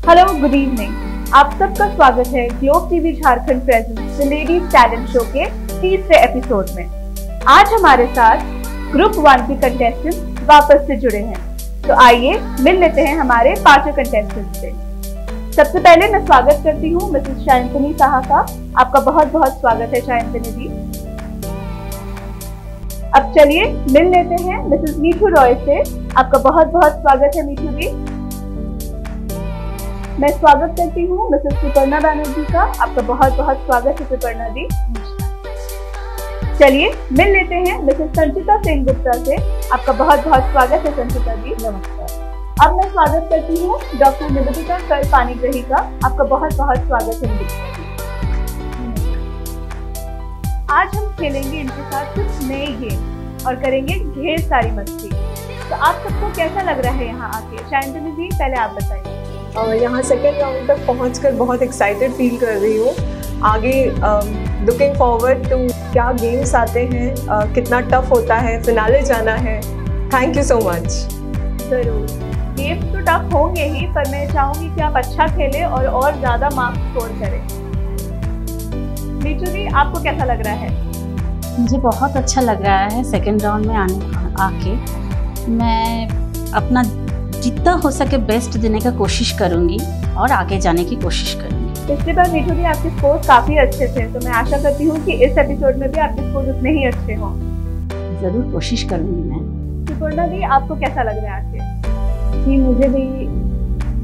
Hello, good evening. आप सबका स्वागत है globe TV Jharkhand presents the ladies talent show के तीसरे एपिसोड में। आज हमारे साथ ग्रुप 1 के कंटेस्टेंट वापस से जुड़े हैं, तो आइए मिल लेते हैं हमारे पांचों कंटेस्टेंट से। सबसे पहले मैं स्वागत करती हूँ मिसेस शायंतनी साहा का। आपका बहुत बहुत स्वागत है शायंतनी जी। अब चलिए मिल लेते हैं मिसेस मीठू रॉय से। आपका बहुत बहुत स्वागत है मीठू जी। मैं स्वागत करती हूँ मिसेस सुपर्णा बैनर्जी का। आपका बहुत बहुत स्वागत है सुपर्णा जी। चलिए मिल लेते हैं मिसेस संचिता सिंह गुप्ता से। आपका बहुत बहुत स्वागत है संचिता जी। नमस्कार। अब मैं स्वागत करती हूँ डॉक्टर निवेदिता कर पानीग्रही का। आपका बहुत बहुत स्वागत है निवेदिता जी। आज हम खेलेंगे इनके साथ कुछ नए गेम और करेंगे ढेर सारी मस्ती। तो आप सबको कैसा लग रहा है यहाँ आके? शायंतनी जी पहले आप बताइए। यहाँ सेकेंड राउंड तक पहुंचकर बहुत एक्साइटेड फील कर रही हूँ। आगे लुकिंग फॉरवर्ड टू क्या गेम्स आते हैं, कितना टफ होता है, फिनाले जाना है। Thank you so much. जरूर, गेम्स तो टफ होंगे ही, पर मैं चाहूंगी कि आप अच्छा खेलें और ज्यादा मार्क्स स्कोर करें। मीठू जी आपको कैसा लग रहा है? मुझे बहुत अच्छा लग रहा है सेकेंड राउंड में आके। मैं अपना जितना हो सके बेस्ट देने का कोशिश करूंगी और आगे जाने की कोशिश करूंगी। पिछली बार मीठू जी आपके स्कोर काफी अच्छे थे, तो मैं आशा करती हूँ कि इस एपिसोड में भी आपके स्कोर उतने ही अच्छे हों। जरूर कोशिश करूंगी मैं। सुपर्णा जी आपको कैसा लग रहा है आके? जी मुझे भी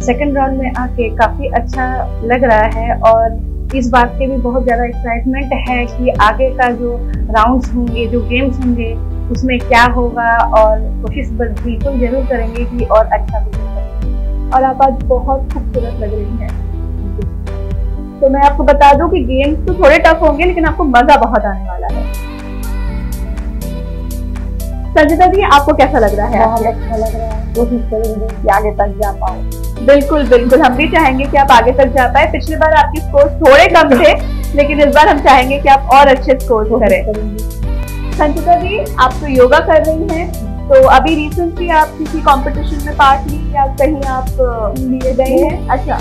सेकंड राउंड में आके काफी अच्छा लग रहा है और इस बात के भी बहुत ज्यादा एक्साइटमेंट है कि आगे का जो राउंड्स होंगे, जो गेम्स होंगे, उसमें क्या होगा और कोशिश बिल्कुल जरूर करेंगे कि और अच्छा भी करें। और आप आज बहुत खूबसूरत लग रही हैं। तो मैं आपको बता दूं कि गेम्स तो थोड़े टफ होंगे, लेकिन आपको मजा बहुत आने वाला है। संजिता जी आपको कैसा लग रहा है? बहुत अच्छा लग रहा है। कोशिश करेंगे कि आगे तक जा पाओ। बिल्कुल बिल्कुल, हम भी चाहेंगे कि आप आगे तक जा पाए। पिछली बार आपके स्कोर थोड़े कम थे, लेकिन इस बार हम चाहेंगे कि आप और अच्छे स्कोर करें। संचिता जी आप तो योगा कर रही हैं, तो अभी रिसेंटली आप किसी कंपटीशन में पार्ट ली या कहीं आप लिए गए हैं? अच्छा,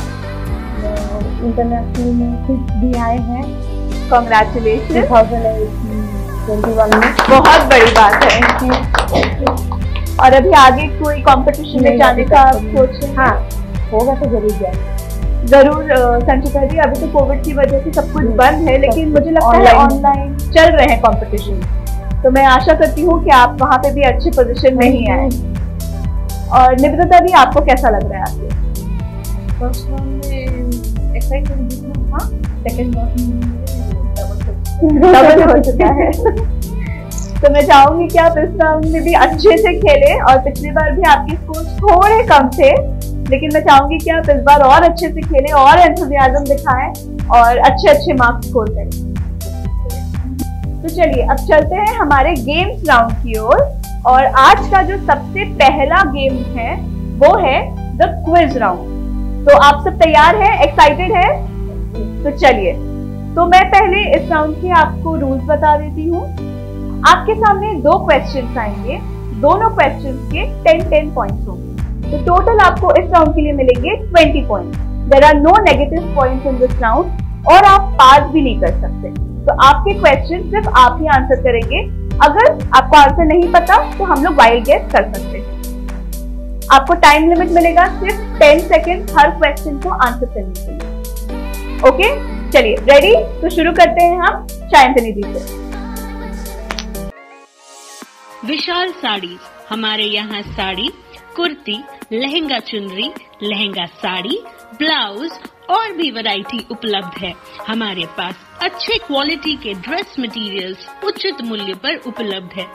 इंटरनेशनल में फिफ्थ भी आए हैं। कांग्रेचुलेशन। 2021 में बहुत बड़ी बात है। और अभी आगे कोई कंपटीशन में जाने का आप सोच रहे हैं? हाँ, होगा तो जरूर जाएंगे। जरूर संचिता जी, अभी तो कोविड की वजह से सब कुछ बंद है, लेकिन मुझे लगता है ऑनलाइन चल रहे हैं कंपटीशन, तो मैं आशा करती हूँ कि आप वहाँ पे भी अच्छी पोजीशन में ही आए। और निवेदिता जी आपको कैसा लग रहा है आपके? फर्स्ट राउंड में एक्साइटमेंट जितना था, सेकंड राउंड में डबल हो चुका है। तो मैं चाहूंगी कि आप इस राउंड में भी अच्छे से खेलें। और पिछली बार भी आपके स्कोर थोड़े कम थे, लेकिन मैं चाहूंगी कि आप इस बार और अच्छे से खेलें और एंथुसियाज्म दिखाएं और अच्छे मार्क्स स्कोर करें। तो चलिए अब चलते हैं हमारे गेम्स राउंड की ओर। और आज का जो सबसे पहला गेम है वो है द क्विज राउंड। तो आप सब तैयार हैं, एक्साइटेड हैं? तो चलिए, तो मैं पहले इस राउंड के आपको रूल्स बता देती हूँ। आपके सामने 2 क्वेश्चंस आएंगे, दोनों क्वेश्चंस के 10-10 पॉइंट्स होंगे। तो टोटल आपको इस राउंड के लिए मिलेंगे 20 points. There are no negative points in this round और आप पास भी नहीं कर सकते। तो आपके क्वेश्चन सिर्फ आप ही आंसर करेंगे। अगर आपको आंसर नहीं पता तो हम लोग वाइल्ड गेस कर सकते हैं। आपको टाइम लिमिट मिलेगा सिर्फ 10 सेकेंड हर क्वेश्चन को आंसर करने के लिए। ओके, चलिए रेडी? तो शुरू करते हैं हम शायंतनी जी से। विशाल साड़ी, हमारे यहाँ साड़ी, कुर्ती, लहंगा चुनरी, लहंगा साड़ी, ब्लाउज और भी वैरायटी उपलब्ध है। हमारे पास अच्छे क्वालिटी के ड्रेस मटेरियल्स उचित मूल्य पर उपलब्ध है।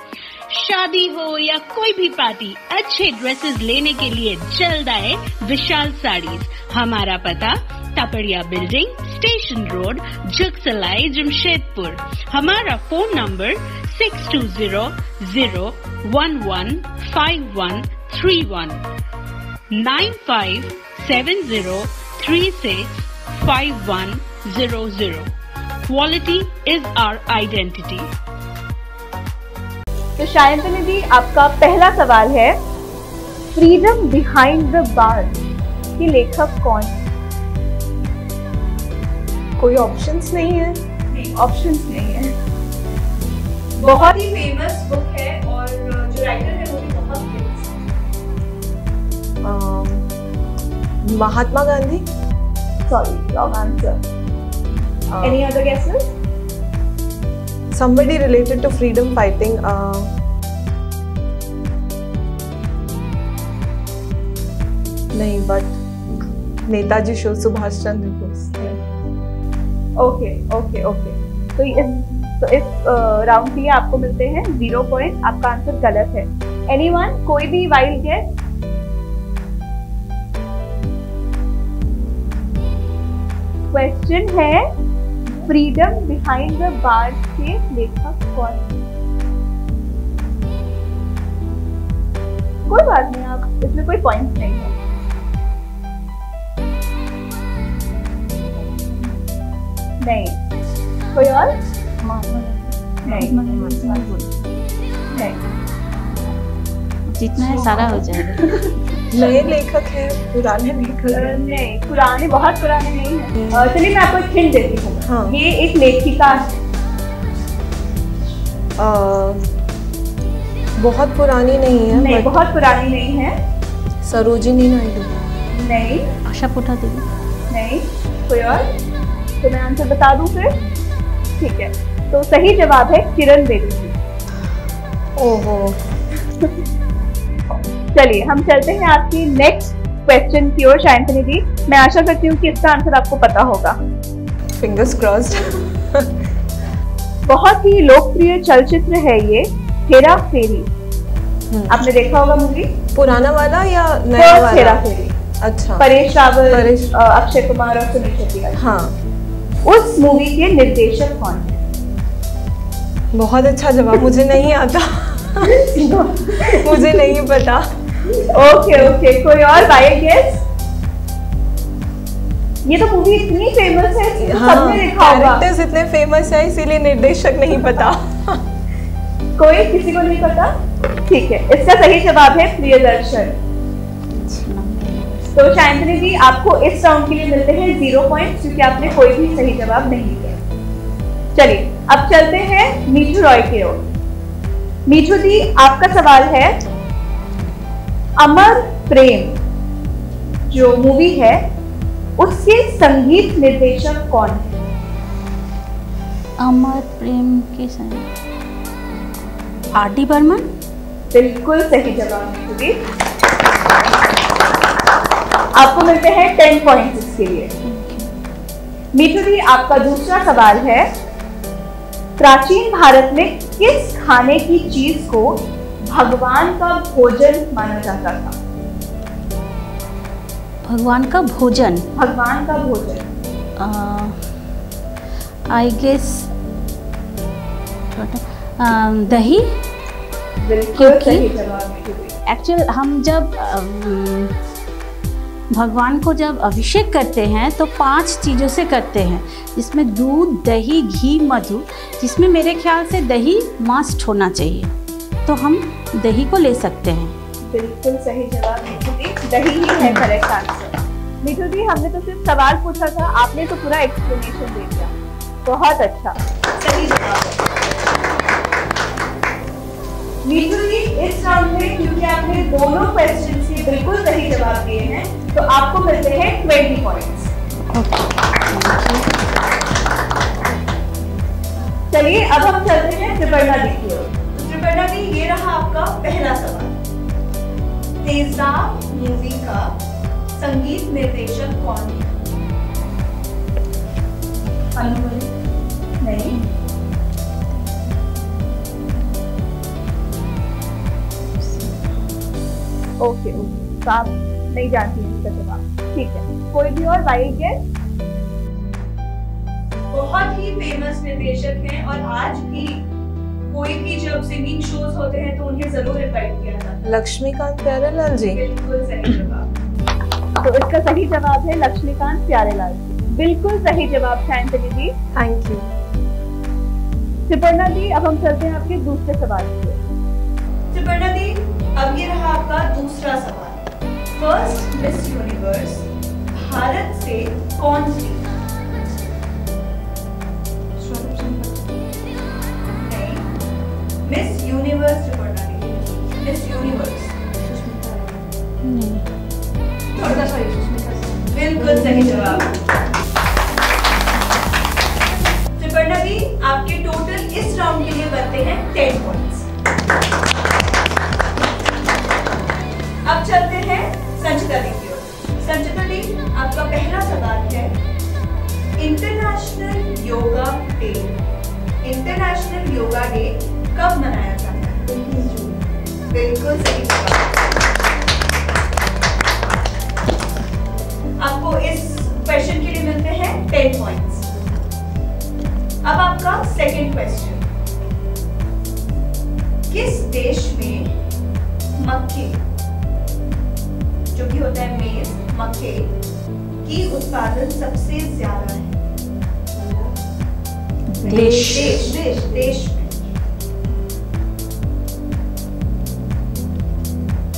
शादी हो या कोई भी पार्टी, अच्छे ड्रेसेस लेने के लिए जल्द आए विशाल साड़ीज। हमारा पता Tapadia building, station road, Jugsalai, Jamshedpur. हमारा phone number 6200115131 9570365100। Quality is our identity. तो शायंतनी जी आपका पहला सवाल है, फ्रीडम बिहाइंड द बार्स की लेखक कौन है? कोई ऑप्शंस नहीं है? नहीं, ऑप्शंस नहीं है। बहुत ही फेमस बुक है और जो राइटर है वो भी बहुत फेमस है। Mahatma Gandhi? Sorry, wrong answer. Any other guesses? Somebody related to freedom fighting. नहीं, but Netaji Subhash Chandra Bose. Okay okay okay, तो इस राउंड के लिए आपको मिलते हैं 0 पॉइंट। आपका आंसर गलत है। एनीवन, कोई भी वाइल्ड गेस? क्वेश्चन है फ्रीडम बिहाइंड द बार्स के लेखक कौन? कोई बात नहीं, आप इसमें कोई पॉइंट नहीं है। नहीं, कोई और? नहीं, जितना है सारा हो जाएगा। नए लेखक हैं, पुराने लेखक हैं? नहीं, पुराने, बहुत पुराने नहीं है। चलिए मैं आपको एक हिंट देती हूँ। हाँ। ये एक लेखिका है। बहुत पुरानी नहीं है? नहीं, बहुत पुरानी नहीं है। सरोजिनी नायडू? नहीं। आशा पुटा देवी? नहीं। कोई और? तो मैं आंसर बता दूं फिर? ठीक है, तो सही जवाब है किरण बेदी। ओहो। चलिए हम चलते हैं आपकी नेक्स्ट क्वेश्चन की ओर। शांतनी जी, मैं आशा करती हूँ कि इसका आंसर आपको पता होगा। Fingers crossed. बहुत ही लोकप्रिय चलचित्र है ये, हेरा फेरी। आपने देखा होगा मूवी? पुराना वाला या नया वाला? हेरा फेरी। अच्छा। परेश रावल, अक्षय कुमार और सुनील शेट्टी। हाँ। उस मूवी के निर्देशक कौन है? बहुत अच्छा जवाब, मुझे नहीं आता। मुझे नहीं पता। ओके ओके, कोई और वाइल्ड गेस? ये तो मूवी इतनी फेमस है, सबने देखा होगा। कैरेक्टर्स इतने फेमस है, इसीलिए निर्देशक नहीं पता। कोई किसी को नहीं पता? ठीक है, इसका सही जवाब है प्रियदर्शन। तो शांतनी जी, आपको इस राउंड के लिए मिलते हैं 0 पॉइंट, क्योंकि आपने कोई भी सही जवाब नहीं दिया। चलिए अब चलते हैं मीठू रॉय की ओर। मीठू जी, आपका सवाल है अमर प्रेम जो मूवी है उसके संगीत निर्देशक कौन है? अमर प्रेम के संगीत R.D. बर्मन? बिल्कुल सही जवाब मीठू जी। आपको मिलते हैं 10 पॉइंट्स इसके लिए। मीठू जी, आपका दूसरा सवाल है प्राचीन भारत में किस खाने की चीज को भगवान का भोजन माना जाता था? भगवान का भोजन? भगवान का भोजन। आई गेस दही। बिल्कुल सही जवाब। एक्चुअल हम जब भगवान को जब अभिषेक करते हैं तो 5 चीज़ों से करते हैं, जिसमें दूध, दही, घी, मधु, जिसमें मेरे ख्याल से दही मस्ट होना चाहिए, तो हम दही को ले सकते हैं। बिल्कुल सही जवाब मीठू जी, दही ही है करेक्ट आंसर। मीठू जी, हमने तो सिर्फ सवाल पूछा था, आपने तो पूरा एक्सप्लेनेशन दे दिया। बहुत अच्छा, सही जवाब। मीठू जी, इस राउंड में क्योंकि आपने दोनों क्वेश्चन के बिल्कुल सही जवाब दिए हैं, तो आपको मिलते हैं 20 पॉइंट्स। चलिए अब हम चलते हैं त्रिपर्णा दी की ओर। त्रिपर्णा दी, ये रहा आपका पहला सवाल। तेजाब मूवी का संगीत निर्देशक कौन है? अनुभवी? नहीं। ओके, तो आप नहीं जानती हैं इसका जवाब। ठीक है, कोई भी और वाइल्ड गेस? बहुत ही फेमस निर्देशक हैं और आज भी कोई भी जब सिंगिंग शोज होते हैं तो उन्हें जरूर इनवाइट किया जाता है। लक्ष्मीकांत प्यारेलाल जी? बिल्कुल सही जवाब। तो इसका सही जवाब है लक्ष्मीकांत प्यारेलाल जी। बिल्कुल सही जवाब शांतनी जी, थैंक यू। त्रिपर्णा जी, अब हम चलते हैं आपके दूसरे सवाल की ओर। त्रिपर्णा जी, अब ये रहा आपका दूसरा सवाल। फर्स्ट मिस यूनिवर्स भारत से कौन थी? बिल्कुल सही जवाब। त्रिपर्णा दी, आपके टोटल इस राउंड के लिए बनते हैं 10 पॉइंट्स। अब चलते हैं संचिता दी की ओर। संचिता दी, आपका पहला सवाल है, international yoga day. International yoga day कब मनाया जाता है? 21 जून। बिल्कुल सही जवाब। आपको इस क्वेश्चन के लिए मिलते हैं 10 पॉइंट्स। अब आपका सेकंड क्वेश्चन, किस देश में मक्के, जो कि होता है मेज, मक्के की उत्पादन सबसे ज्यादा है? देश। देश में।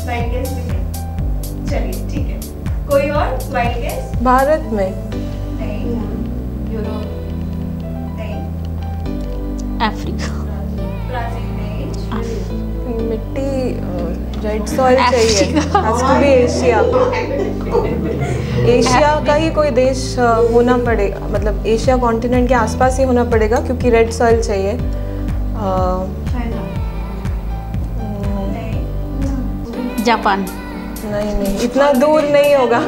वाइल्ड गेस भी है? चलिए ठीक है, कोई और वाइल्ड गेस? भारत में। नहीं। यूरोप? नहीं। अफ्रीका। ब्राजील? नहीं। मिट्टी रेड सॉइल चाहिए, has to be Asia. Asia का ही कोई देश होना पड़ेगा, मतलब एशिया कॉन्टिनेंट के आसपास ही होना पड़ेगा, क्योंकि रेड सॉइल चाहिए। जापान। नहीं, इतना दूर नहीं होगा,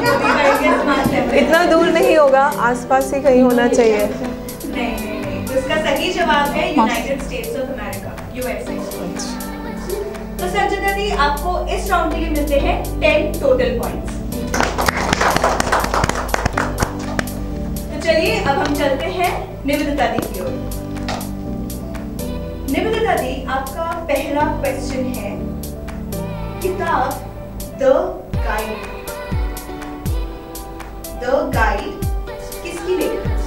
इतना दूर नहीं होगा, आसपास ही कहीं होना चाहिए। नहीं। तो इसका सही जवाब है United states of America, USA. तो संचिता दी, आपको इस राउंड के लिए मिलते हैं 10 टोटल पॉइंट्स। तो चलिए अब हम चलते हैं निवेदिता दी की ओर। निवेदिता दी, आपका पहला क्वेश्चन है, किताब द गाइड किसकी लेखक है?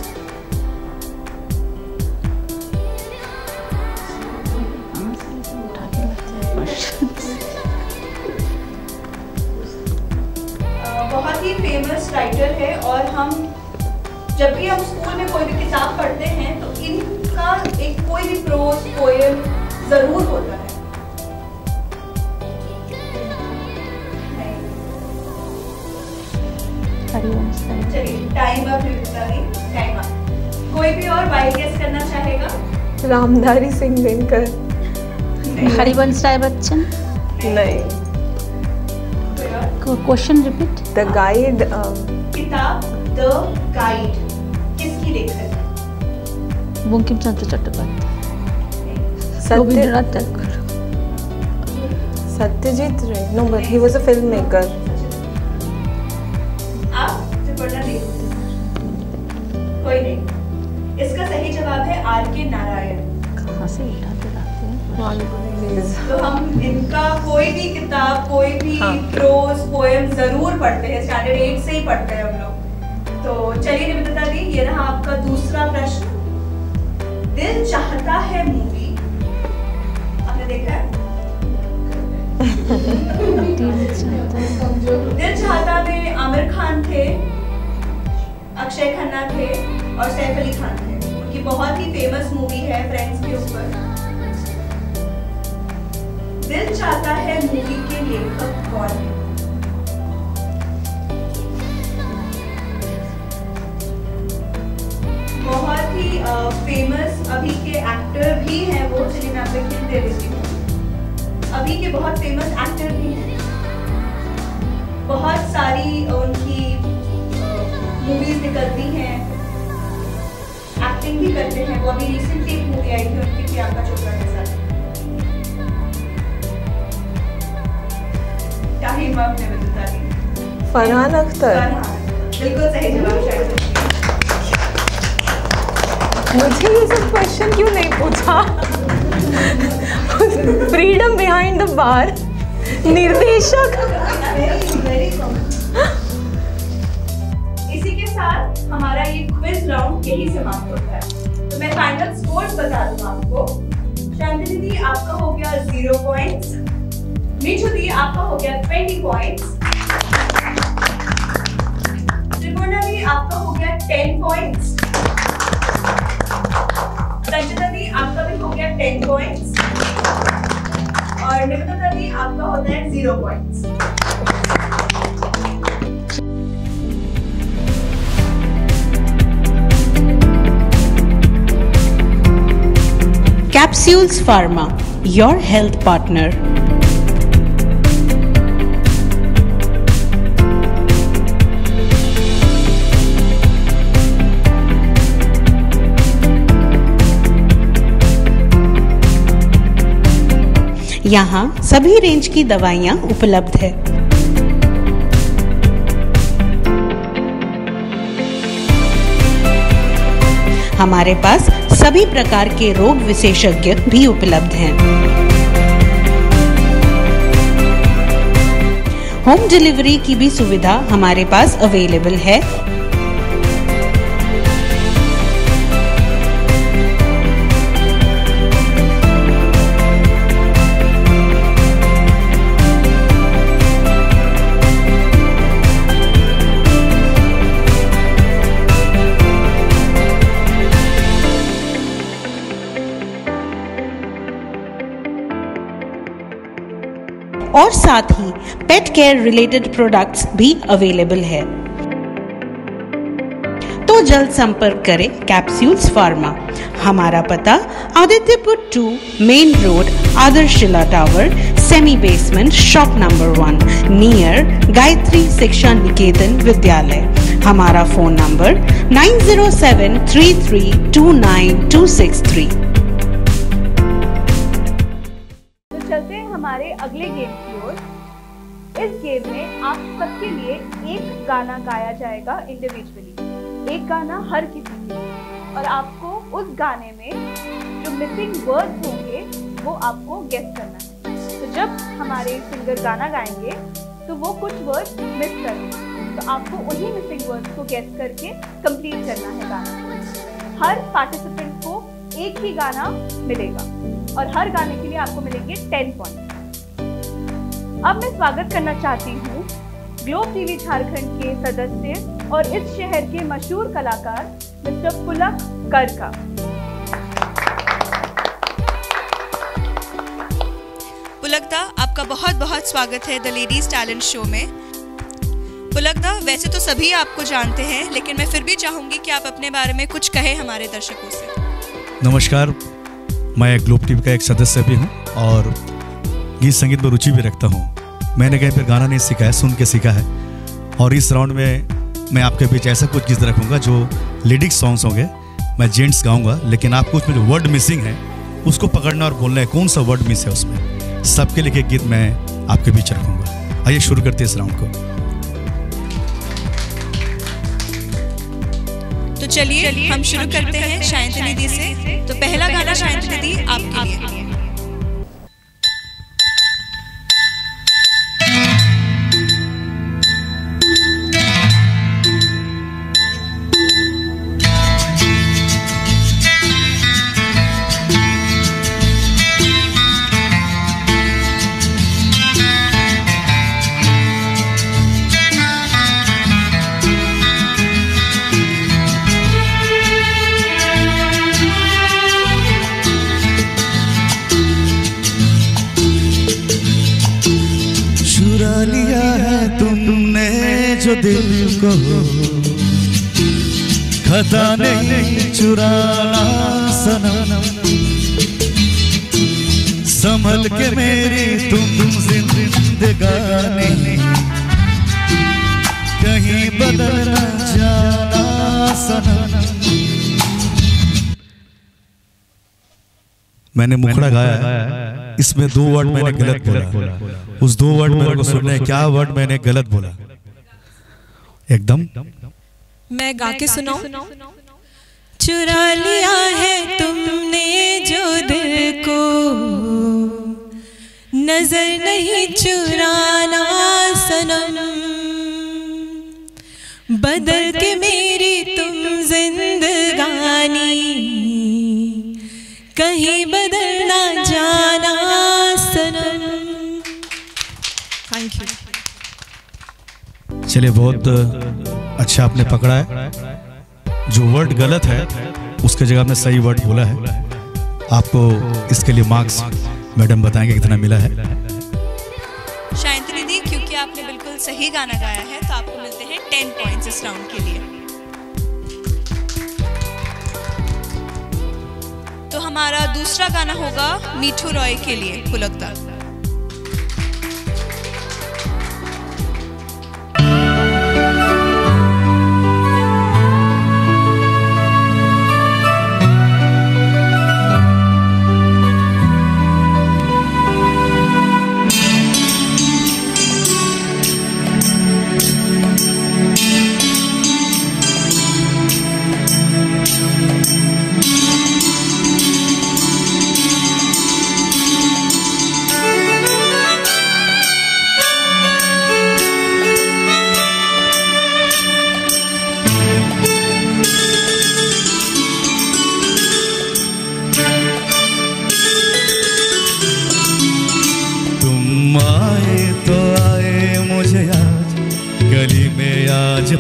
बहुत ही फेमस राइटर है, और हम जब भी हम स्कूल में कोई भी किताब पढ़ते हैं तो इनका एक कोई भी प्रोज पोएम जरूर होता है। चलिए टाइम अप, टाइम अप। कोई भी और वाइल्ड गेस करना चाहेगा? रामधारी सिंह दिनकर? हरिवंश राय बच्चन? नहीं। Question repeat. The guide. किताब द गाइड किसकी लेखक है? Bankim Chandra Chattopadhyay. Rabindranath Tagore. Satyajit Ray? No, but he was a film maker. कोई नहीं। इसका सही जवाब है R.K. नारायण। कहाँ से उठाते रहते हैं? तो हम इनका कोई भी किताब, कोई भी प्रोज पोएम जरूर पढ़ते हैं, स्टैंडर्ड 8 से ही पढ़ते हैं हम लोग। तो चलिए निवेदिता दी, ये रहा आपका दूसरा प्रश्न। दिल चाहता है मूवी आपने देखा है? दिल चाहता में आमिर खान थे, अक्षय खन्ना थे और सैफ अली खान थे। उनकी बहुत ही फेमस मूवी है फ्रेंड्स के ऊपर। दिल चाहता है मूवी के लेखक कौन है? बहुत ही फेमस अभी के एक्टर भी हैं वो, चलिए मैं आपको हिंट दे देती हूँ। अभी के बहुत फेमस एक्टर भी हैं, बहुत सारी उनकी मूवीज निकलती हैं, एक्टिंग भी करते हैं। वो अभी रिसेंटली एक मूवी आई थी उनकी प्रियंका चोपड़ा के साथ। टाइम अप निवेदिता दी। फरहान अख्तर? बिल्कुल सही जवाब। शायद मुझे ये सब क्वेश्चन क्यों नहीं पूछा? फ्रीडम बिहाइंड द बार, निर्देशक। इसी के साथ हमारा ये क्विज राउंड यही समाप्त होता है। तो मैं फाइनल स्कोर्स बता दूं आपको। शांति दी, आपका हो गया 0 पॉइंट्स। मीठू दी, आपका हो गया 20 पॉइंट्स। त्रिपुर्णा दी, आपका हो गया 10 पॉइंट्स। संचिता दी, आपका भी हो गया 10 पॉइंट्स। और निवेदिता दी, आपका होता है 0 points. Capsules Pharma, your health partner. यहाँ सभी रेंज की दवाइयाँ उपलब्ध है। हमारे पास सभी प्रकार के रोग विशेषज्ञ भी उपलब्ध हैं। होम डिलीवरी की भी सुविधा हमारे पास अवेलेबल है। और साथ ही पेट केयर रिलेटेड प्रोडक्ट्स भी अवेलेबल है। तो जल्द संपर्क करें कैप्सूल्स फार्मा। हमारा पता Adityapur 2 main road, Adarshshila tower, semi basement, shop number 1 near Gayatri Shiksha Niketan विद्यालय। हमारा फोन नंबर 9073329263। चलते हैं हमारे अगले गेम की ओर। इस गेम में आप सबके लिए एक गाना गाया जाएगा इंडिविजुअली, एक गाना हर किसी के लिए, और आपको उस गाने में जो मिसिंग वर्ड्स होंगे वो आपको गेस करना है। तो जब हमारे सिंगर गाना गाएंगे तो वो कुछ वर्ड्स मिस कर देंगे, तो आपको उन्हीं मिसिंग वर्ड्स को गेस करके कंप्लीट करना है गाना। हर पार्टिसिपेंट को एक ही गाना मिलेगा और हर गाने के लिए आपको मिलेंगे 10 पॉइंट। अब मैं स्वागत करना चाहती हूँ ग्लोब टीवी झारखंड के सदस्य और इस शहर के मशहूर कलाकार मिस्टर पुलक कर का। पुलक दा, आपका बहुत बहुत स्वागत है द लेडीज टैलेंट शो में। पुलक दा, वैसे तो सभी आपको जानते हैं, लेकिन मैं फिर भी चाहूंगी कि आप अपने बारे में कुछ कहें हमारे दर्शकों से। नमस्कार, मैं ग्लोब टीवी का एक सदस्य भी हूँ और गीत संगीत में रुचि भी रखता हूँ। मैंने कहीं पर गाना नहीं सीखा है, सुन के सीखा है। और इस राउंड में मैं आपके बीच ऐसा कुछ गीत रखूँगा जो लिरिक्स सॉन्ग्स होंगे, मैं जेंट्स गाऊँगा, लेकिन आपको उसमें जो वर्ड मिसिंग है उसको पकड़ना और बोलना है कौन सा वर्ड मिस है उसमें। सबके लिए एक गीत मैं आपके बीच रखूँगा। आइए शुरू करते हैं इस राउंड को। तो चलिए हम शुरू करते हैं शायंतनी दी से। तो पहला गाना शायंतनी दी आपके लिए। लिया है तुमने जो दिल को, खता नहीं चुराना सनम, संभल के मेरी तुम जिंदगानी, कहीं बदल न जाना सनम। मैंने मुखड़ा गाया है, इसमें 2 वर्ड मैंने गलत बोला। उस 2 वर्ड मेरे को सुनना है, क्या वर्ड मैंने गलत बोला एकदम। मैं गा के सुनाऊं। चुरा लिया है तुमने जो दिल को, नजर नहीं चुराना सनम, बदल के मेरी तुम जिंदगानी, कहीं बदल ना जाना सनम। Thank you. चलिए, बहुत अच्छा आपने पकड़ा है। जो वर्ड गलत है उसके जगह आपने सही वर्ड बोला है। आपको इसके लिए मार्क्स मैडम बताएंगे कितना मिला है। शायंतनी दी, क्योंकि आपने बिल्कुल सही गाना गाया है तो आपको मिलते हैं 10 पॉइंट्स इस राउंड के लिए। तो हमारा दूसरा गाना होगा मीठू रॉय के लिए, पुलकदा।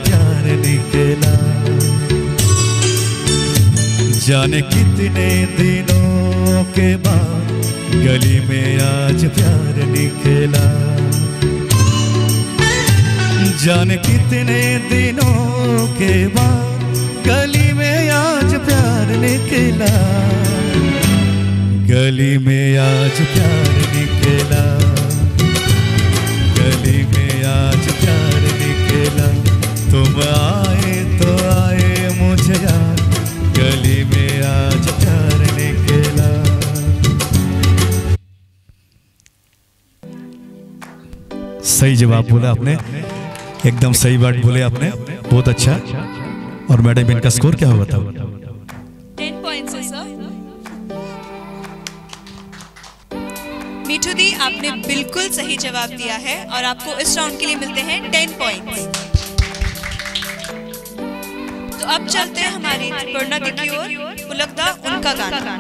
प्यार निकला, जाने कितने दिनों के बाद गली में आज प्यार निकला, जाने कितने दिनों के बाद गली में आज प्यार निकला, गली में आज प्यार निकला, गली में आज प्यार निकला। तुम आए तो आए मुझे यार, गली में आज प्यार निकला। सही जवाब बोला आपने, एकदम सही वर्ड बोले आपने, बहुत अच्छा। और मैडम इनका स्कोर क्या होगा बताओ? 10 पॉइंट्स है सर। मीठू दी, आपने बिल्कुल सही जवाब दिया है और आपको इस राउंड के लिए मिलते हैं 10 पॉइंट्स। तो अब चलते हैं हमारी त्रिपुर्णा दी की ओर, पुलकदा उनका गाना।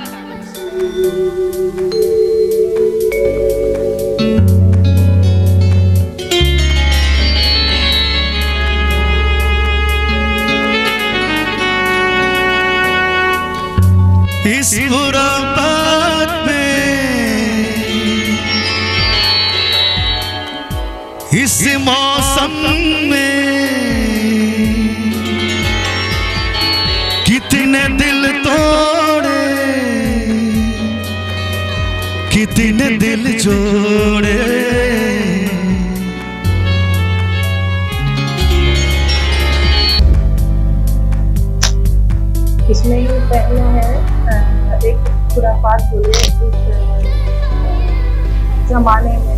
इस गुराबात में, इस मौसम में कितने दिल तोड़े, कितने दिल जोड़े। इसमें ही पहला है एक खुराफात बोले इस जमाने में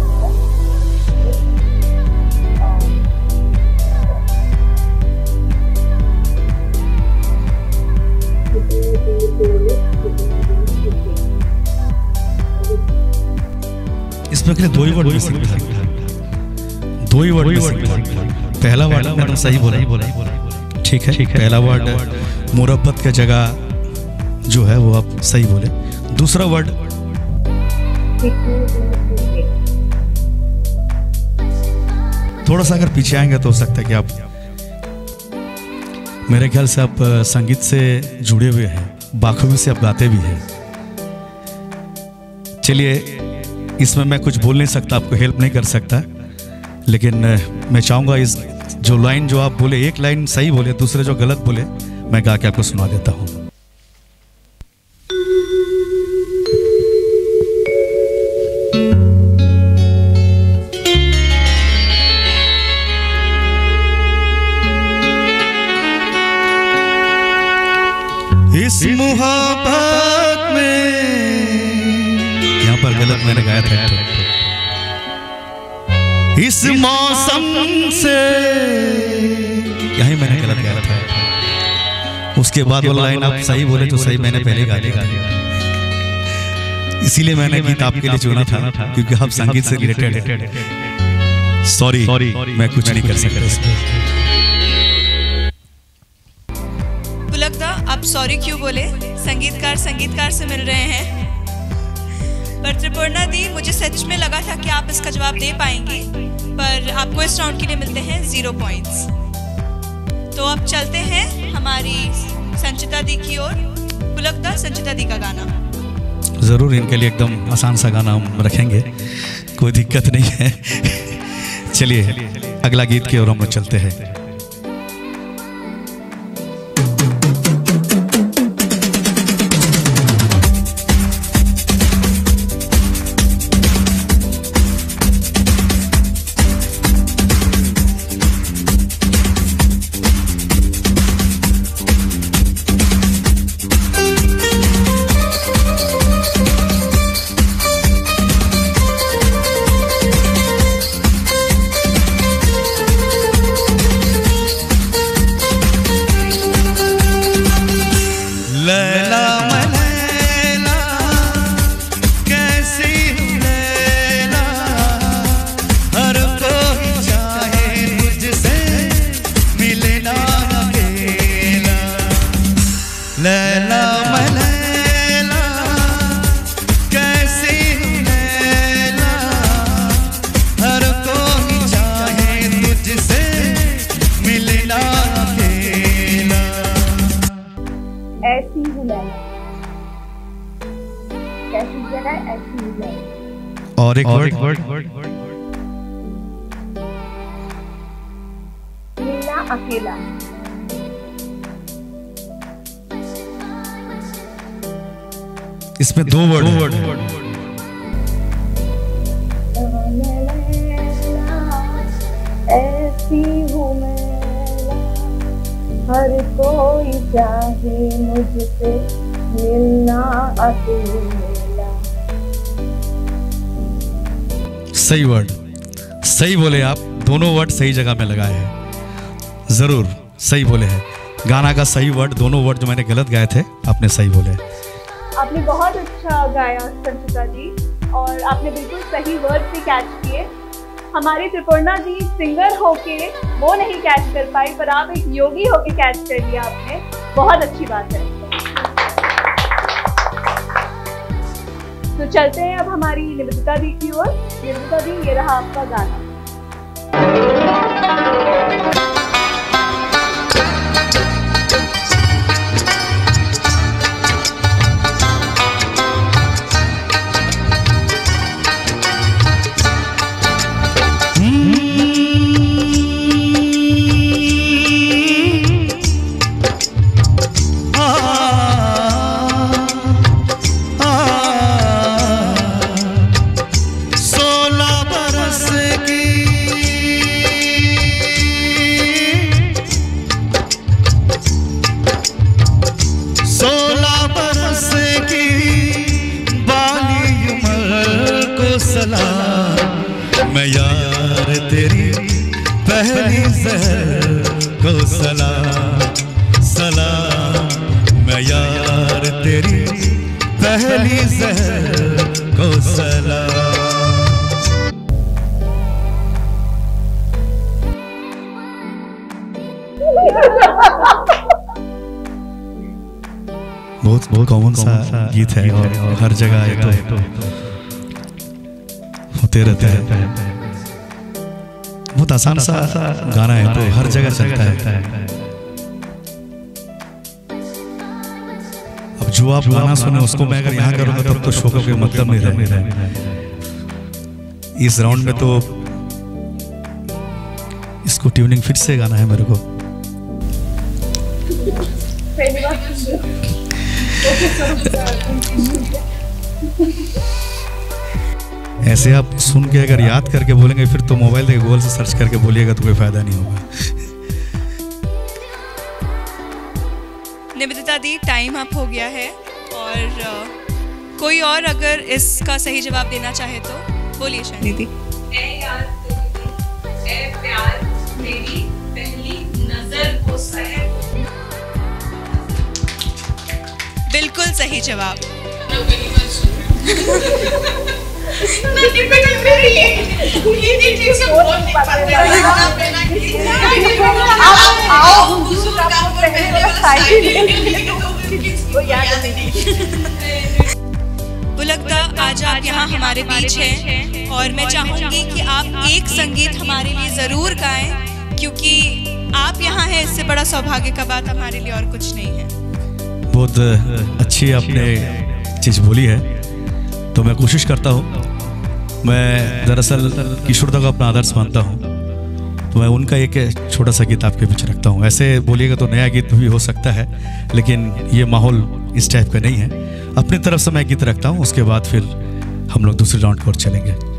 इसमें के दो ही वर्ड मिसिंग था, दो ही वर्ड मिसिंग था। पहला वर्ड आपने तो सही बोला, ठीक है। पहला वर्ड मुरब्बत के जगह जो है वो आप सही बोले। दूसरा वर्ड थोड़ा सा अगर पीछे आएंगे तो हो सकता है कि आप, मेरे ख्याल से आप संगीत से जुड़े हुए हैं, बाखूबी से आप गाते भी हैं। चलिए, इसमें मैं कुछ बोल नहीं सकता, आपको हेल्प नहीं कर सकता, लेकिन मैं चाहूँगा इस जो लाइन जो आप बोले, एक लाइन सही बोले, दूसरे जो गलत बोले, मैं गा के आपको सुना देता हूँ। इस मोहब्बत में, यहाँ पर गलत मैंने गाया था। इस मौसम से, यही मैंने गलत गाया था। उसके बाद वाला लाइन आप सही बोले तो सही, मैंने पहले गा दिया, इसीलिए मैंने गीत आपके लिए चुना था, क्योंकि आप संगीत से रिलेटेड है। सॉरी, मैं कुछ नहीं कर सकता। पुलकदा, आप सॉरी क्यों बोले? संगीतकार से मिल रहे हैं। पर त्रिपुर्णा दी, मुझे सच में लगा था कि आप इसका जवाब दे पाएंगी, पर आपको इस राउंड के लिए मिलते हैं 0 पॉइंट्स। तो अब चलते हैं हमारी संचिता दी की ओर। पुलकदा, संचिता दी का गाना। ज़रूर, इनके लिए एकदम आसान सा गाना हम रखेंगे, कोई दिक्कत नहीं है। चलिए अगला गीत की ओर हम लोग चलते हैं। ऐसी हूँ मैं, कैसी जगह ऐसी हूँ मैं। और एक वर्ड मिलना अकेला, इसमें 2 वर्ड ऐसी हूँ मैं, हर कोई चाहे मुझसे मिलना अकेला। सही वर्ड, सही बोले आप, दोनों वर्ड सही जगह में लगाए हैं, जरूर सही बोले हैं। गाना का सही वर्ड, दोनों वर्ड जो मैंने गलत गाए थे आपने सही बोले। आपने बहुत अच्छा गाया संचिता जी, और आपने बिल्कुल सही वर्ड भी कैच किए। हमारी त्रिपुर्णा जी सिंगर होके वो नहीं कैच कर पाई, पर आप एक योगी होके कैच कर लिया आपने, बहुत अच्छी बात है। तो चलते हैं अब हमारी निवेदिता दी की ओर। निवेदिता दी, ये रहा आपका गाना। मैं यार तेरी पहली ज़हर को सलाम सलाम, मैं यार तेरी पहली ज़हर को सलाम। बहुत कॉमन सा गीत है और हर जगह ये तो होते रहते हैं। बहुत आसान सा गाना है, तो हर जगह चलता है। अब जो आप गाना सुने उसको मैं अगर यहाँ करूँगा तब तो शो का कोई मतलब नहीं रहेगा। इस राउंड में तो इसको ट्यूनिंग फिर से गाना है मेरे को। ऐसे आप सुन के अगर याद करके बोलेंगे फिर तो मोबाइल से गूगल से सर्च करके बोलिएगा तो कोई फायदा नहीं होगा। निवेदिता दी, टाइम अप हो गया है, और कोई और अगर इसका सही जवाब देना चाहे तो बोलिए शायद। दीदी, ए यार ए प्यार मेरी पहली नजर को सहर। बिल्कुल सही जवाब। पुलकता, आज आप यहाँ हमारे बीच हैं और मैं चाहूँगी कि आप एक संगीत हमारे लिए ज़रूर गाएं, क्योंकि आप यहाँ हैं, इससे बड़ा सौभाग्य का बात हमारे लिए और कुछ नहीं है। बहुत अच्छी आपने चीज़ बोली है, तो मैं कोशिश करता हूँ। मैं दरअसल किशोर दा को अपना आदर्श मानता हूँ, तो मैं उनका एक छोटा सा गीत आपके बीच रखता हूँ। ऐसे बोलिएगा तो नया गीत भी हो सकता है, लेकिन ये माहौल इस टाइप का नहीं है। अपनी तरफ से मैं गीत रखता हूँ, उसके बाद फिर हम लोग दूसरे राउंड की ओर चलेंगे।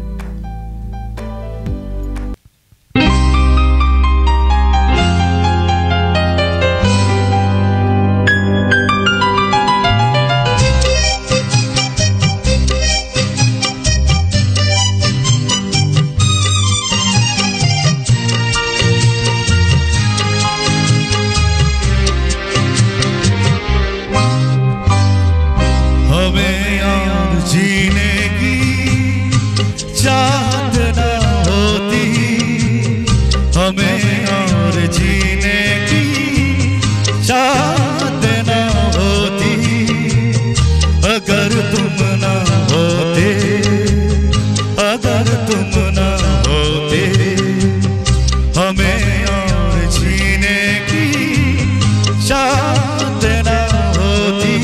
शाद न होती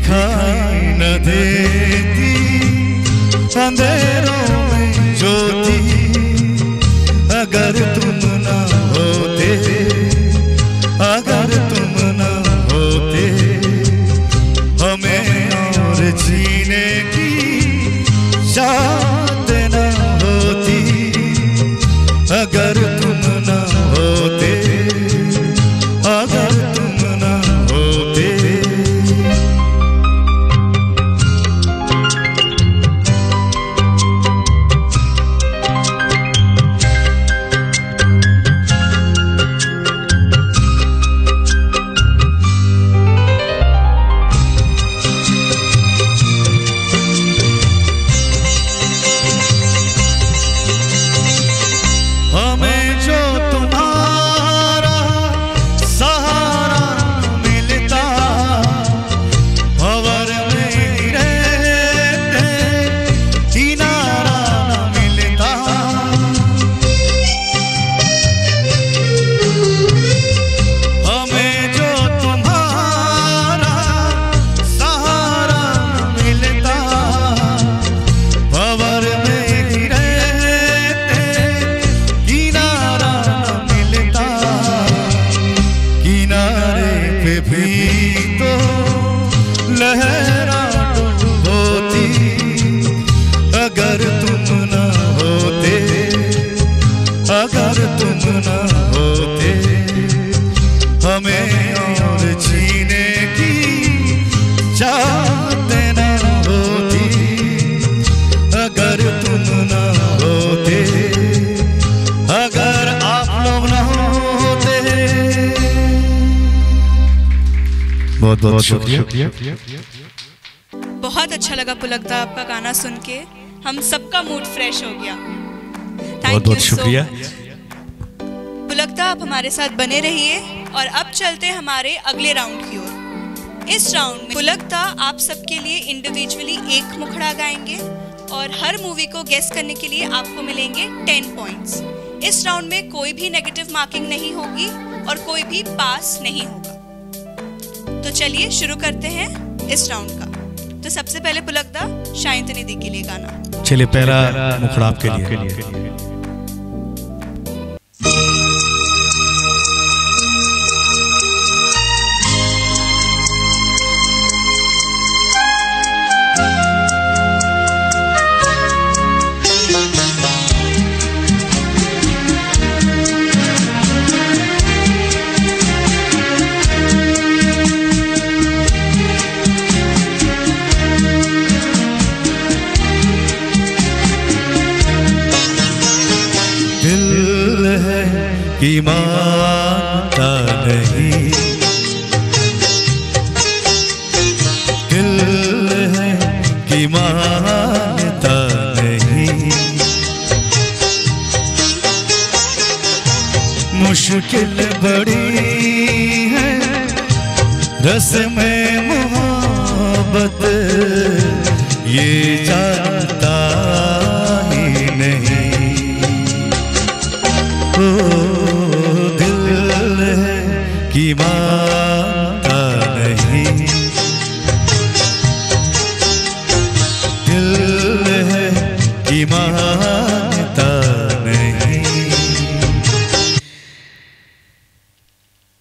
दिखाई न देती अंधेरों में ज्योति, अगर तुम न होते, अगर तुम न होते, हमें और जीने की चाहत न होती, अगर तुम न होते, अगर तुम न होते। हमें जो तुम्हारा सहारा मिलता, भंवर में ही रहते किनारा न मिलता। हमें जो तुम्हारा सहारा मिलता, भंवर में ही रहते किनारा न मिलता। किनारे पे भी तो लहरा होती, अगर तुम न होते, अगर तुम न होते, हमें और जीने की चाहत न होती, अगर तुम न होते, अगर आप लोग न होते। बहुत बहुत शुक्रिया। बहुत अच्छा लगा पुलकदा आपका गाना सुन के, हम सबका मूड फ्रेश हो गया। बहुत थैंक बहुत यू सो शुक्रिया। पुलकदा आप हमारे साथ बने रहिए और अब चलते हैं हमारे अगले राउंड की ओर। इस राउंड में पुलकदा आप सबके लिए इंडिविजुअली एक मुखड़ा गाएंगे और हर मूवी को गेस करने के लिए आपको मिलेंगे 10 पॉइंट्स। इस राउंड में कोई भी नेगेटिव मार्किंग नहीं होगी और कोई भी पास नहीं होगा। तो चलिए शुरू करते हैं इस राउंड का। तो सबसे पहले पुलकदा शायंतनी दी के लिए गाना। चलिए पहला मुखड़ा आपके लिए। दिल है कि मानता नहीं, दिल है कि मानता नहीं, मुश्किल बड़ी है रस्में मोहब्बत, ये जानता ही नहीं। ओ दिल है कि मानता नहीं, दिल है कि मानता नहीं।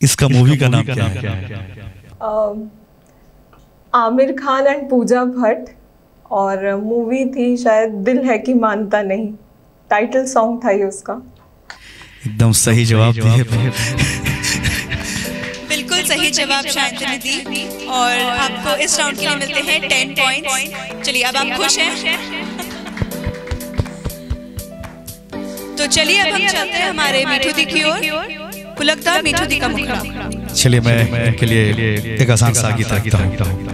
इसका मूवी का नाम क्या है? आमिर खान एंड पूजा भट्ट, और मूवी थी शायद दिल है कि मानता नहीं, टाइटल सॉन्ग था ये उसका। एकदम सही जवाब दिए। बिल्कुल सही जवाब शायंतनी दी और आपको इस राउंड के लिए मिलते हैं 10 पॉइंट्स। चलिए अब आप खुश हैं? तो चलिए अब हम चलते हैं हमारे मीठू दी की ओर। पुलकदा मीठू दी का मुखड़ा। चलिए मैं इनके लिए एक आसान सा गीत रखता हूँ।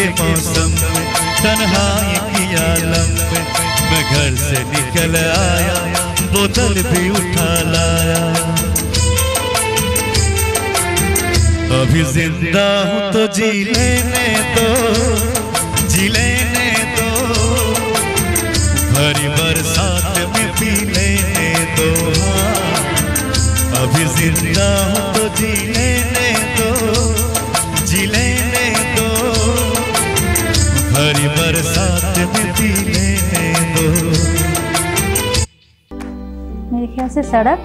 के मौसम में तन्हाई की आलम में मैं घर से निकल आया, बोतल भी उठा लाया। अभी जिंदा हूँ तो जी लेने दो, जी लेने दो, भरी बरसात में पी लेने दो। अभी जिंदा हूँ तो जी लेने दो, जी लेने दो, भरी बरसात में पी लेने दो। मेरे ख्याल से सड़क।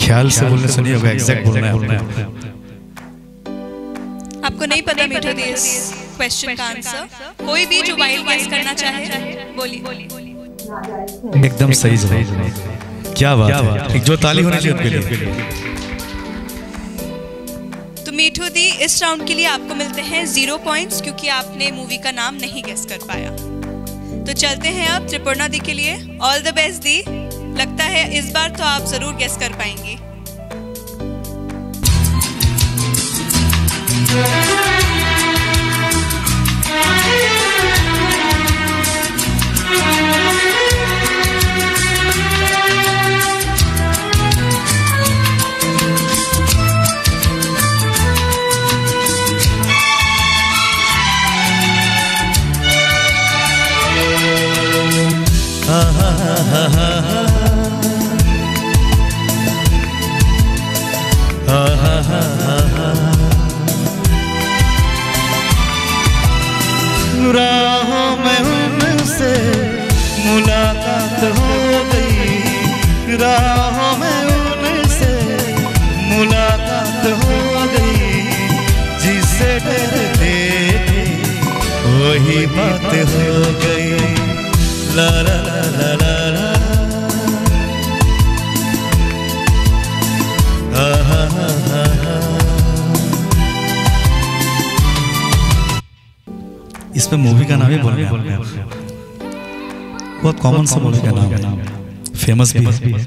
ख्याल से बोलने से नहीं होगा, एग्जैक्ट बोलना है। आपको नहीं पता मीठू दी इस क्वेश्चन का आंसर? कोई भी जो वाइल्ड गेस करना चाहे बोलिए। एकदम सही जवाब। क्या बात है, एक जो ताली होनी चाहिए उनके लिए। तो मीठू दी, इस राउंड के लिए आपको मिलते हैं 0 पॉइंट्स क्योंकि आपने मूवी का नाम नहीं गेस कर पाया। तो चलते हैं अब त्रिपुर्णा दी के लिए। ऑल द बेस्ट दी, लगता है इस बार तो आप जरूर गेस कर पाएंगी। राहों में उनसे मुलाकात हो गई, राहों में उनसे मुलाकात हो गई, जिसे डरते थे वही बात हो गई। ला ला ला ला ला, इसमें मूवी का नाम ही बोल रहे हैं, बहुत कॉमन सा मूवी का नाम है, फेमस भी है।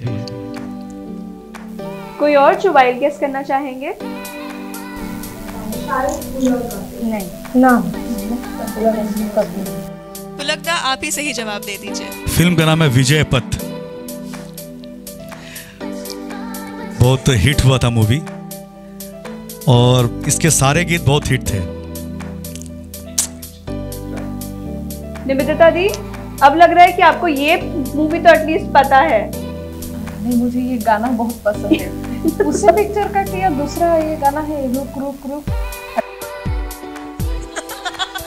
कोई और जो वाइल्ड गेस करना चाहेंगे? नहीं ना, पुलकदा आप ही सही जवाब दे दीजिए। फिल्म का नाम है विजय पथ। बहुत हिट हुआ था मूवी और इसके सारे गीत बहुत हिट थे। निवेदिता दी, अब लग रहा है कि आपको ये मूवी तो एटलीस्ट पता है। नहीं, मुझे ये गाना बहुत पसंद है। उसी पिक्चर का क्या दूसरा ये गाना है, रुक रुक रुक।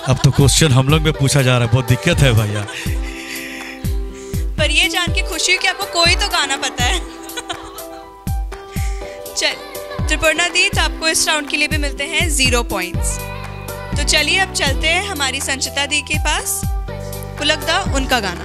अब तो क्वेश्चन हम लोग में पूछा जा रहा है, बहुत दिक्कत है भैया। पर ये जान के खुशी हुई कि आपको कोई तो गाना पता है। चल त्रिपुर्णा दी, तो आपको इस राउंड के लिए भी मिलते हैं 0 पॉइंट्स। तो चलिए अब चलते हैं हमारी संचिता दी के पास। पुलकदा, उनका गाना।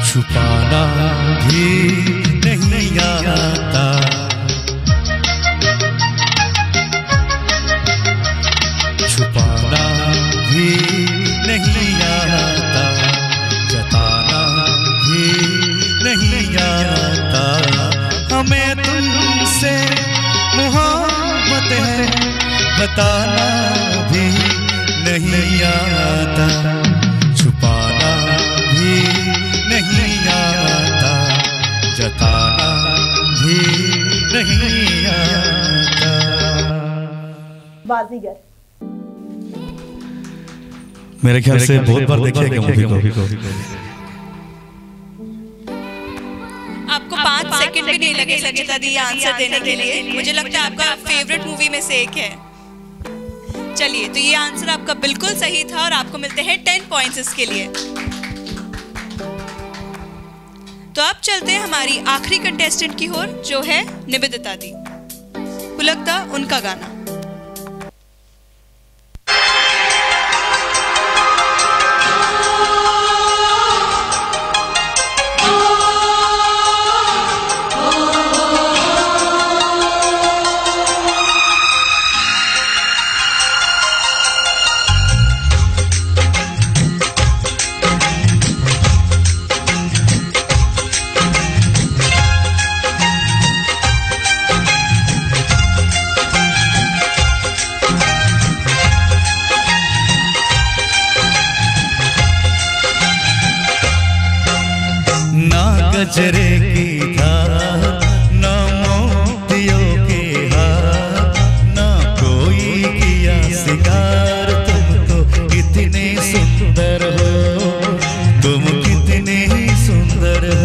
छुपाना भी नहीं आता, छुपाना भी नहीं आता, जताना भी नहीं आता, हमें तुमसे मोहब्बत है बताना भी नहीं आता, छुपाना भी नहीं आता, जताना भी नहीं आता। बाजीगर। मेरे ख्याल से बहुत बार देखिए मूवी को। आपको 5 सेकंड भी नहीं लगे संचिता दी आंसर देने के लिए। मुझे लगता है आपका फेवरेट मूवी में से एक है। चलिए, तो ये आंसर आपका बिल्कुल सही था और आपको मिलते हैं 10 पॉइंट्स इसके लिए। तो अब चलते हैं हमारी आखिरी कंटेस्टेंट की ओर, जो है निवेदिता दी। पुलकदा, उनका गाना। गजरे की धार न मोतियों के हार, न कोई किया सिंगार, तुम तो कितने सुंदर हो, तुम कितने सुंदर हो।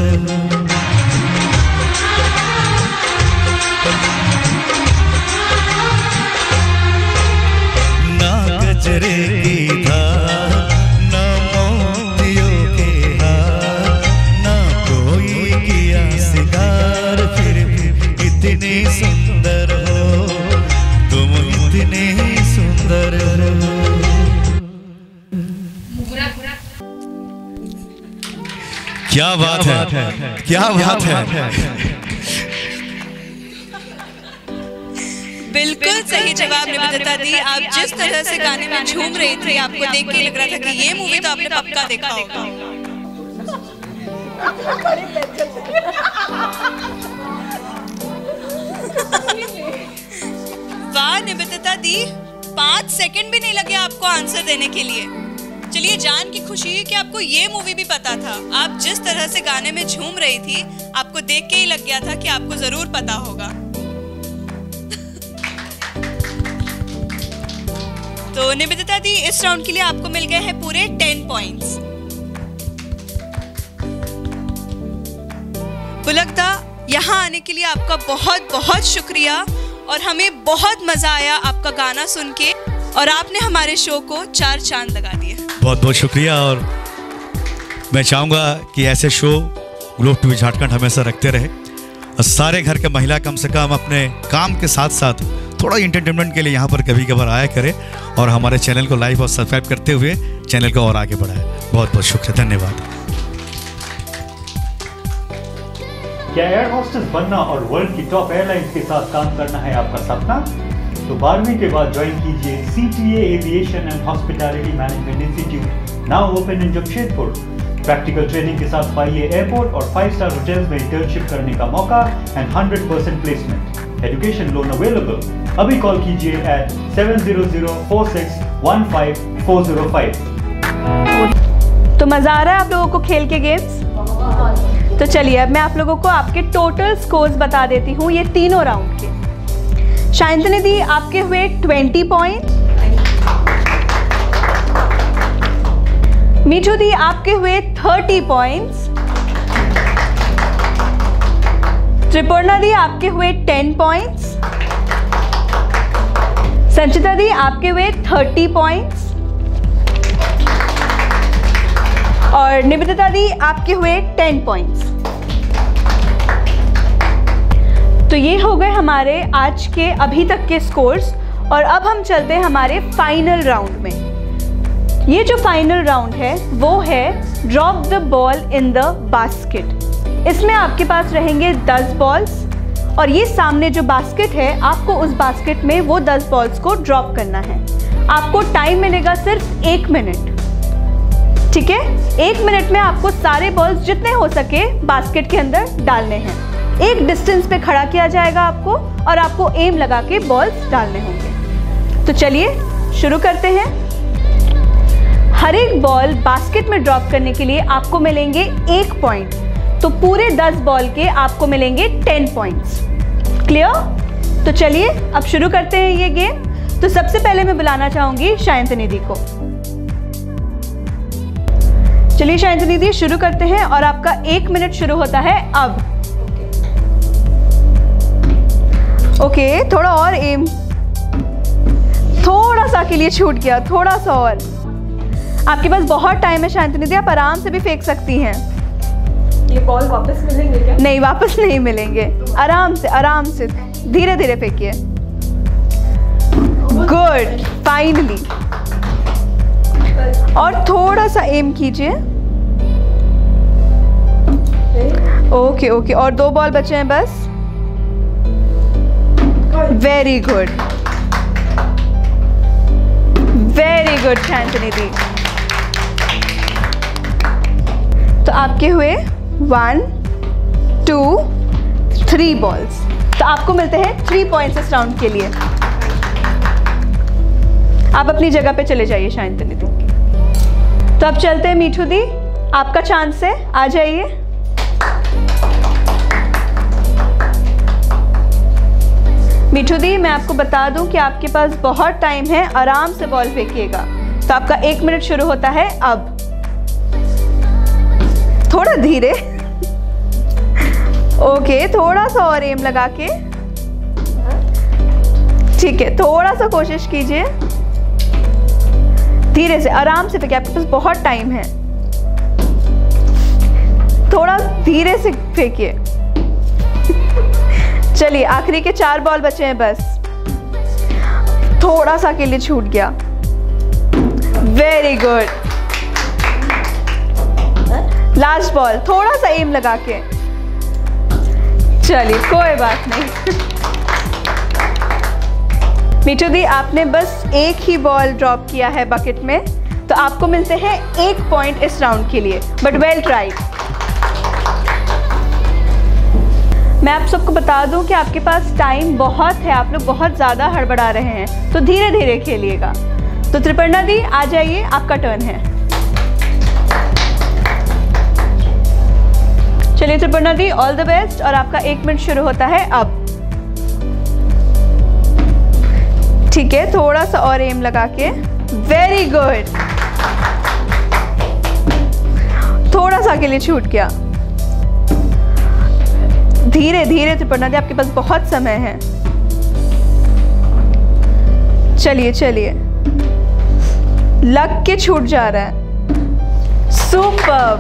ना गजरे की धार न मोतियों के हार, न कोई किया सिंगार, फिर भी कितने सुंदर हो, तुम इतने सुंदर हो। क्या बात है, क्या बात है। बिल्कुल सही जवाब निवेदिता दी। आप जिस तरह से गाने में झूम रही थी, आपको देख के लग रहा था कि ये मूवी तो आपने पक्का देखा होगा। वाह निवेदिता दी, 5 सेकंड भी नहीं लगे आपको आंसर देने के लिए। चलिए, जान की खुशी है कि आपको ये मूवी भी पता था। आप जिस तरह से गाने में झूम रही थी, आपको देख के ही लग गया था कि आपको जरूर पता होगा। तो निवेदिता दी, इस राउंड के लिए आपको मिल गए हैं पूरे 10 पॉइंट्स। पुलकदा, यहाँ आने के लिए आपका बहुत बहुत शुक्रिया और हमें बहुत मजा आया आपका गाना सुन के, और आपने हमारे शो को 4 चांद लगा दिए। बहुत बहुत शुक्रिया। और मैं चाहूँगा कि ऐसे शो ग्लोब टीवी झारखंड हमेशा रखते रहे और सारे घर के महिला कम से कम अपने काम के साथ साथ थोड़ा इंटरटेनमेंट के लिए यहाँ पर कभी कभार आया करें और हमारे चैनल को लाइक और सब्सक्राइब करते हुए चैनल को और आगे बढ़ाएं। बहुत बहुत शुक्रिया, धन्यवाद। क्या एयर होस्टेस बनना और वर्ल्ड की टॉप एयरलाइंस के साथ काम करना है आपका सपना? तो 12वीं के बाद ज्वाइन कीजिए CTA aviation and hospitality management institute, now open in Jamshedpur. Practical training के साथ पाइए एयरपोर्ट और 5-स्टार होटल्स में इंटर्नशिप करने का मौका and 100% placement. Education loan available. अभी कॉल कीजिए at 7004615 तो मजा आ रहा है आप लोगों को खेल के गेम्स? तो चलिए, अब मैं आप लोगों को आपके टोटल स्कोर्स बता देती हूँ ये तीनों राउंड के। शायंतनी दी, आपके हुए 20 पॉइंट। मीठू दी, आपके हुए 30 पॉइंट्स। त्रिपुर्णा दी, आपके हुए 10 पॉइंट्स। संचिता दी, आपके हुए 30 पॉइंट्स। और निवेदिता दी, आपके हुए 10 पॉइंट्स। तो ये हो गए हमारे आज के अभी तक के स्कोर्स। और अब हम चलते हैं हमारे फाइनल राउंड में। ये जो फाइनल राउंड है वो है drop the ball in the basket. इसमें आपके पास रहेंगे 10 बॉल्स और ये सामने जो बास्केट है, आपको उस बास्केट में वो 10 बॉल्स को ड्रॉप करना है। आपको टाइम मिलेगा सिर्फ 1 मिनट। ठीक है, 1 मिनट में आपको सारे बॉल्स जितने हो सके बास्केट के अंदर डालने हैं। एक डिस्टेंस पे खड़ा किया जाएगा आपको और आपको एम लगा के बॉल्स डालने होंगे। तो चलिए शुरू करते हैं। हर एक बॉल बास्केट में ड्रॉप करने के लिए आपको मिलेंगे 1 पॉइंट। तो पूरे 10 बॉल के आपको मिलेंगे 10 पॉइंट्स। क्लियर? तो चलिए अब शुरू करते हैं ये गेम। तो सबसे पहले मैं बुलाना चाहूंगी शायंतनी दी को। चलिए शायंतनी दी, शुरू करते हैं और आपका 1 मिनट शुरू होता है अब। ओके, थोड़ा और एम, थोड़ा सा के लिए छूट गया, थोड़ा सा और। आपके पास बहुत टाइम है शांति निधि, आप आराम से भी फेंक सकती हैं। ये बॉल वापस मिलेंगे क्या? नहीं, वापस नहीं मिलेंगे। आराम से धीरे धीरे फेंकिए। Good, finally. और थोड़ा सा एम कीजिए। ओके ओके, और 2 बॉल बचे हैं बस। वेरी गुड, वेरी गुड शांति निधि। तो आपके हुए 1 2 3 बॉल्स। तो आपको मिलते हैं 3 पॉइंट्स इस राउंड के लिए। आप अपनी जगह पे चले जाइए शांति निधि। तो अब चलते हैं मीठू दी, आपका चांस है, आ जाइए। मीठू दी, मैं आपको बता दूं कि आपके पास बहुत टाइम है, आराम से बॉल फेंकिएगा। तो आपका 1 मिनट शुरू होता है अब। थोड़ा धीरे। ओके, थोड़ा सा और एम लगा के। ठीक है, थोड़ा सा कोशिश कीजिए, धीरे से आराम से फेंकिए, आपके पास बहुत टाइम है। थोड़ा धीरे से फेंकिए। चलिए, आखिरी के 4 बॉल बचे हैं बस। थोड़ा सा के लिए छूट गया। Very good. लास्ट बॉल, थोड़ा सा एम लगा के। चलिए, कोई बात नहीं। मीठू दी, आपने बस एक ही बॉल ड्रॉप किया है बकेट में, तो आपको मिलते हैं 1 पॉइंट इस राउंड के लिए, बट वेल ट्राइड। मैं आप सबको बता दूं कि आपके पास टाइम बहुत है, आप लोग बहुत ज़्यादा हड़बड़ा रहे हैं, तो धीरे धीरे खेलिएगा। तो त्रिपर्णा दी, आ जाइए, आपका टर्न है। चलिए त्रिपर्णा दी, ऑल द बेस्ट। और आपका 1 मिनट शुरू होता है अब। ठीक है, थोड़ा सा और एम लगा के। Very good. थोड़ा सा के लिए छूट गया। धीरे धीरे त्रिपर्णा दी, आपके पास बहुत समय है। चलिए चलिए, लग के छूट जा रहा है। Superb,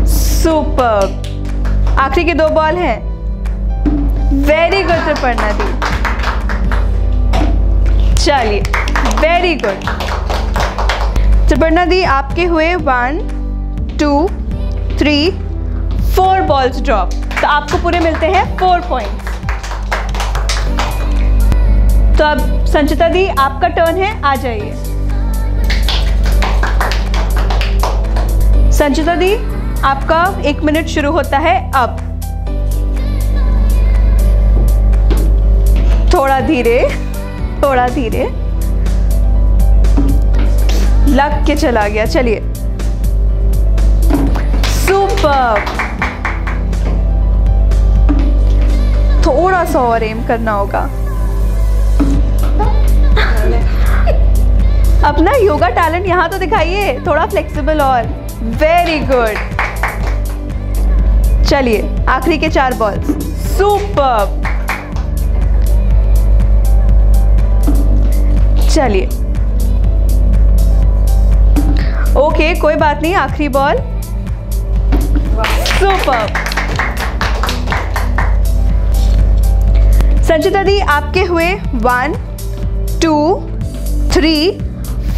superb. आखिरी के 2 बॉल हैं। वेरी गुड त्रिपर्णा दी। चलिए, वेरी गुड त्रिपर्णा दी, आपके हुए 1 2 3 4 बॉल्स ड्रॉप। तो आपको पूरे मिलते हैं 4 पॉइंट्स। तो अब संचिता दी, आपका टर्न है, आ जाइए। संचिता दी, आपका 1 मिनट शुरू होता है अब। थोड़ा धीरे, थोड़ा धीरे, लग के चला गया। चलिए, सुपर। थोड़ा सा और एम करना होगा। अपना योगा टैलेंट यहाँ तो दिखाइए, थोड़ा फ्लेक्सिबल और। Very good. चलिए, आखिरी के 4 बॉल्स। सुपर। चलिए, ओके, कोई बात नहीं, आखिरी बॉल। सुपर। संचिता दी, आपके हुए 1 2 3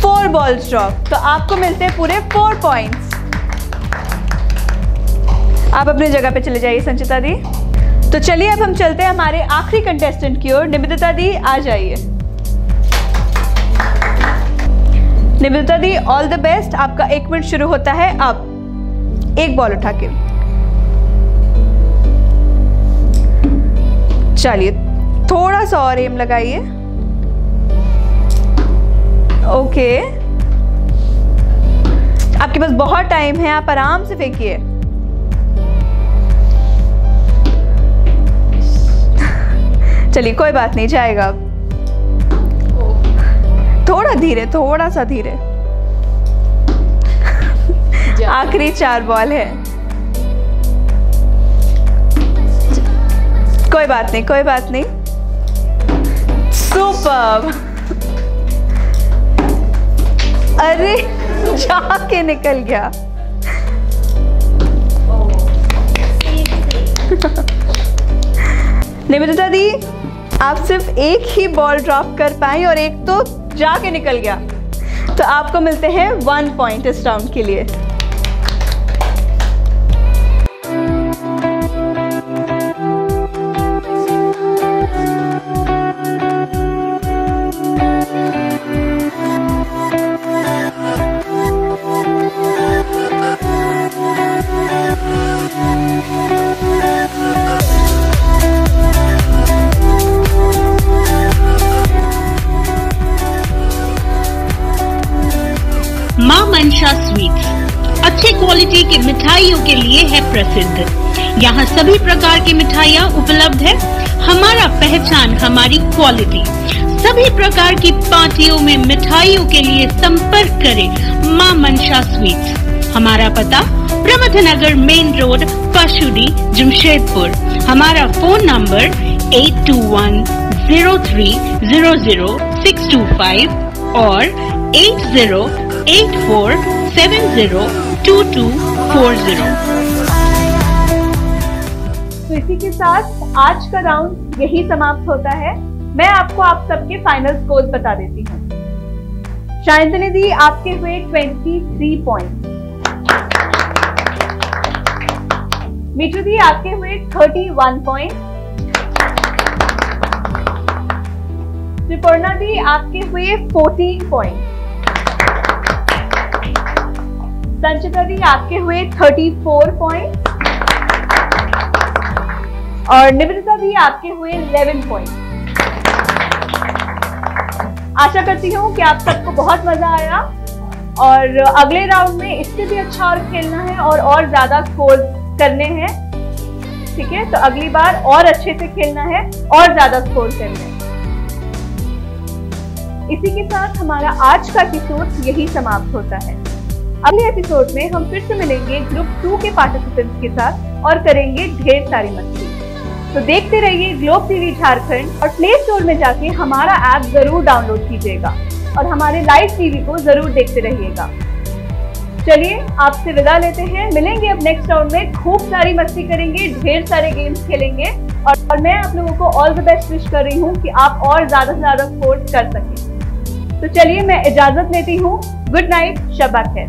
4 बॉल्स ड्रॉप। तो आपको मिलते हैं पूरे 4 पॉइंट्स। आप अपनी जगह पे चले जाइए संचिता दी। तो चलिए, अब हम चलते हैं हमारे आखिरी कंटेस्टेंट की ओर। निवेदिता दी, आ जाइए। निवेदिता दी, ऑल द बेस्ट। आपका 1 मिनट शुरू होता है अब। 1 बॉल उठा के। चलिए, थोड़ा सा और एम लगाइए। ओके, आपके पास बहुत टाइम है, आप आराम से फेंकिए। चलिए, कोई बात नहीं, जाएगा अब। थोड़ा धीरे, थोड़ा सा धीरे। आखिरी 4 बॉल है। कोई बात नहीं, कोई बात नहीं। सुपर्ब। अरे जाके निकल गया। निवेदिता दी, आप सिर्फ एक ही बॉल ड्रॉप कर पाई और एक तो जाके निकल गया, तो आपको मिलते हैं 1 पॉइंट इस राउंड के लिए। मां मनशा स्वीट्स अच्छे क्वालिटी की मिठाइयों के लिए है प्रसिद्ध। यहाँ सभी प्रकार की मिठाइयाँ उपलब्ध है। हमारा पहचान हमारी क्वालिटी। सभी प्रकार की पार्टियों में मिठाइयों के लिए संपर्क करें मां मनशा स्वीट्स। हमारा पता प्रमथ नगर मेन रोड, पशुडी, जमशेदपुर। हमारा फोन नंबर 8210300625 और 8084702240। तो इसी के साथ आज का राउंड यही समाप्त होता है। मैं आपको आप सबके फाइनल स्कोर बता देती हूँ। शायंतनी दी आपके हुए 23 पॉइंट, मीठू दी आपके हुए 31 पॉइंट, त्रिपर्णा दी आपके हुए 14 पॉइंट, संचिता दी आपके हुए 34 पॉइंट और निवेदिता दी आपके हुए 11 पॉइंट। आशा करती हूँ कि आप सबको बहुत मजा आया और अगले राउंड में इससे भी अच्छा और खेलना है और ज्यादा स्कोर करने हैं। ठीक है, तो अगली बार और अच्छे से खेलना है और ज्यादा स्कोर करना है। इसी के साथ हमारा आज का एपिसोड यही समाप्त होता है। अगले एपिसोड में हम फिर से मिलेंगे ग्रुप 2 के पार्टिसिपेंट्स के साथ और करेंगे ढेर सारी मस्ती। तो देखते रहिए ग्लोब टीवी झारखंड और प्ले स्टोर में जाके हमारा ऐप जरूर डाउनलोड कीजिएगा और हमारे लाइव टीवी को जरूर देखते रहिएगा। चलिए आपसे विदा लेते हैं, मिलेंगे अब नेक्स्ट राउंड में। खूब सारी मस्ती करेंगे, ढेर सारे गेम्स खेलेंगे और मैं आप लोगों को ऑल द बेस्ट विश कर रही हूँ कि आप और ज्यादा से ज्यादा स्कोर कर सकें। तो चलिए मैं इजाजत लेती हूँ। गुड नाइट, शब्बा खैर।